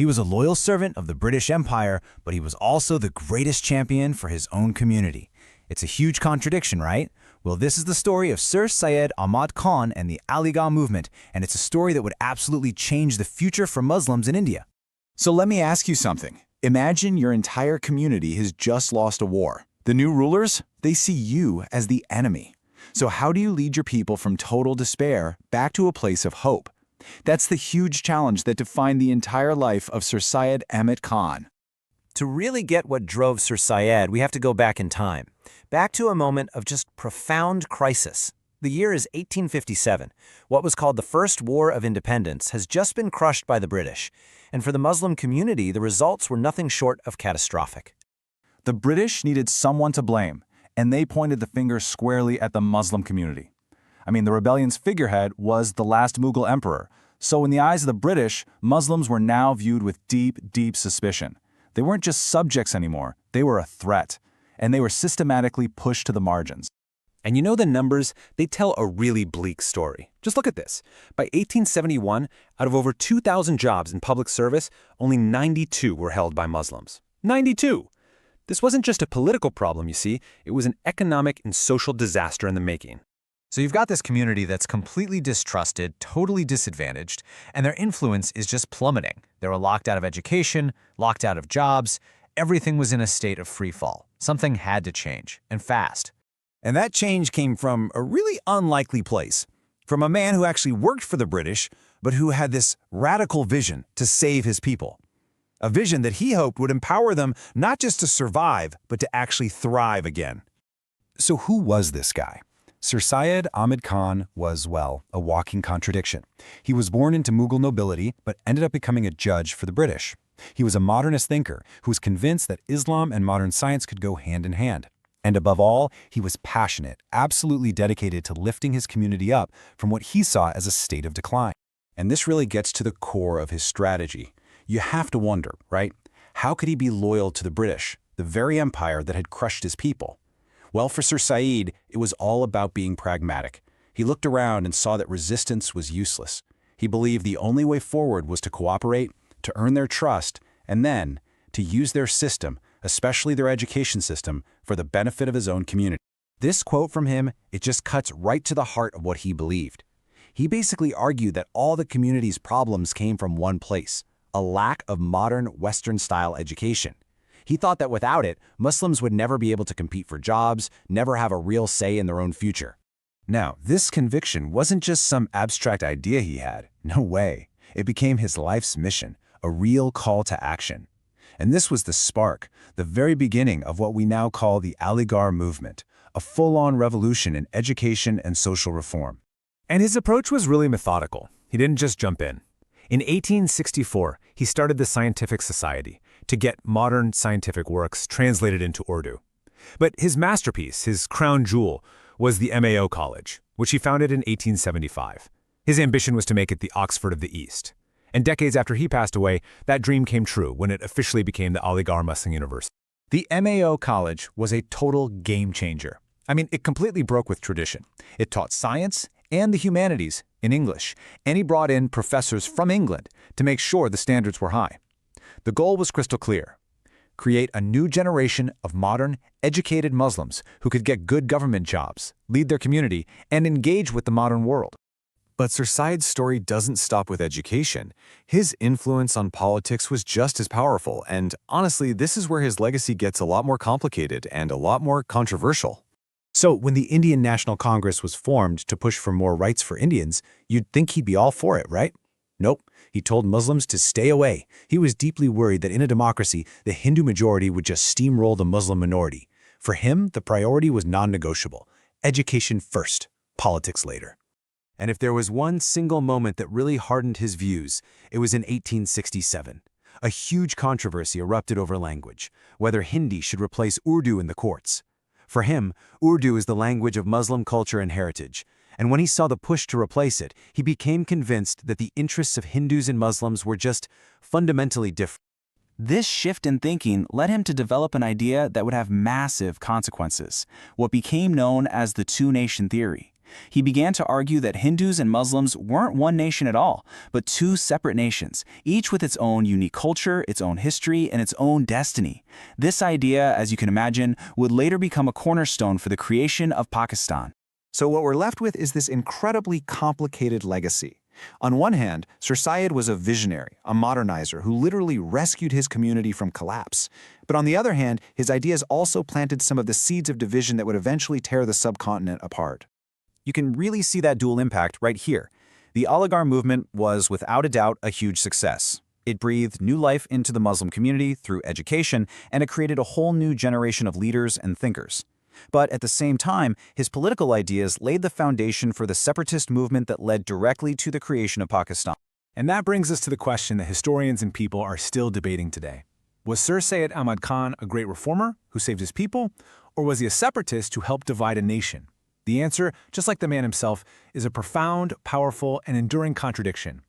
He was a loyal servant of the British Empire, but he was also the greatest champion for his own community. It's a huge contradiction, right? Well, this is the story of Sir Syed Ahmed Khan and the Aligarh movement, and it's a story that would absolutely change the future for Muslims in India. So let me ask you something. Imagine your entire community has just lost a war. The new rulers, they see you as the enemy. So how do you lead your people from total despair back to a place of hope? That's the huge challenge that defined the entire life of Sir Syed Ahmed Khan. To really get what drove Sir Syed, we have to go back in time, back to a moment of just profound crisis. The year is 1857. What was called the First War of Independence has just been crushed by the British, and for the Muslim community, the results were nothing short of catastrophic. The British needed someone to blame, and they pointed the finger squarely at the Muslim community. The rebellion's figurehead was the last Mughal emperor, so in the eyes of the British, Muslims were now viewed with deep, deep suspicion. They weren't just subjects anymore, they were a threat, and they were systematically pushed to the margins. And you know the numbers, they tell a really bleak story. Just look at this. By 1871, out of over 2,000 jobs in public service, only 92 were held by Muslims. 92! This wasn't just a political problem, you see, it was an economic and social disaster in the making. So you've got this community that's completely distrusted, totally disadvantaged, and their influence is just plummeting. They were locked out of education, locked out of jobs. Everything was in a state of free fall. Something had to change, and fast. And that change came from a really unlikely place, from a man who actually worked for the British, but who had this radical vision to save his people. A vision that he hoped would empower them not just to survive, but to actually thrive again. So who was this guy? Sir Syed Ahmed Khan was, well, a walking contradiction. He was born into Mughal nobility, but ended up becoming a judge for the British. He was a modernist thinker who was convinced that Islam and modern science could go hand in hand. And above all, he was passionate, absolutely dedicated to lifting his community up from what he saw as a state of decline. And this really gets to the core of his strategy. You have to wonder, right? How could he be loyal to the British, the very empire that had crushed his people? Well, for Sir Syed, it was all about being pragmatic. He looked around and saw that resistance was useless. He believed the only way forward was to cooperate, to earn their trust, and then to use their system, especially their education system, for the benefit of his own community. This quote from him, it just cuts right to the heart of what he believed. He basically argued that all the community's problems came from one place, a lack of modern Western-style education. He thought that without it, Muslims would never be able to compete for jobs, never have a real say in their own future. Now, this conviction wasn't just some abstract idea he had. No way. It became his life's mission, a real call to action. And this was the spark, the very beginning of what we now call the Aligarh movement, a full-on revolution in education and social reform. And his approach was really methodical. He didn't just jump in. In 1864, he started the Scientific Society to get modern scientific works translated into Urdu. But his masterpiece, his crown jewel, was the Mao College, which he founded in 1875. His ambition was to make it the Oxford of the East. And decades after he passed away, that dream came true when it officially became the Aligarh Muslim University. The Mao College was a total game changer. It completely broke with tradition. It taught science and the humanities in English, and he brought in professors from England to make sure the standards were high. The goal was crystal clear: create a new generation of modern, educated Muslims who could get good government jobs, lead their community, and engage with the modern world. But Sir Syed's story doesn't stop with education. His influence on politics was just as powerful, and honestly, this is where his legacy gets a lot more complicated and a lot more controversial. So when the Indian National Congress was formed to push for more rights for Indians, you'd think he'd be all for it, right? Nope. He told Muslims to stay away. He was deeply worried that in a democracy, the Hindu majority would just steamroll the Muslim minority. For him, the priority was non-negotiable. Education first, politics later. And if there was one single moment that really hardened his views, it was in 1867. A huge controversy erupted over language, whether Hindi should replace Urdu in the courts. For him, Urdu is the language of Muslim culture and heritage, and when he saw the push to replace it, he became convinced that the interests of Hindus and Muslims were just fundamentally different. This shift in thinking led him to develop an idea that would have massive consequences, what became known as the two-nation theory. He began to argue that Hindus and Muslims weren't one nation at all, but two separate nations, each with its own unique culture, its own history, and its own destiny. This idea, as you can imagine, would later become a cornerstone for the creation of Pakistan. So what we're left with is this incredibly complicated legacy. On one hand, Sir Syed was a visionary, a modernizer who literally rescued his community from collapse. But on the other hand, his ideas also planted some of the seeds of division that would eventually tear the subcontinent apart. You can really see that dual impact right here. The Aligarh movement was, without a doubt, a huge success. It breathed new life into the Muslim community through education, and it created a whole new generation of leaders and thinkers. But at the same time, his political ideas laid the foundation for the separatist movement that led directly to the creation of Pakistan. And that brings us to the question that historians and people are still debating today. Was Sir Syed Ahmed Khan a great reformer who saved his people, or was he a separatist who helped divide a nation? The answer, just like the man himself, is a profound, powerful, and enduring contradiction.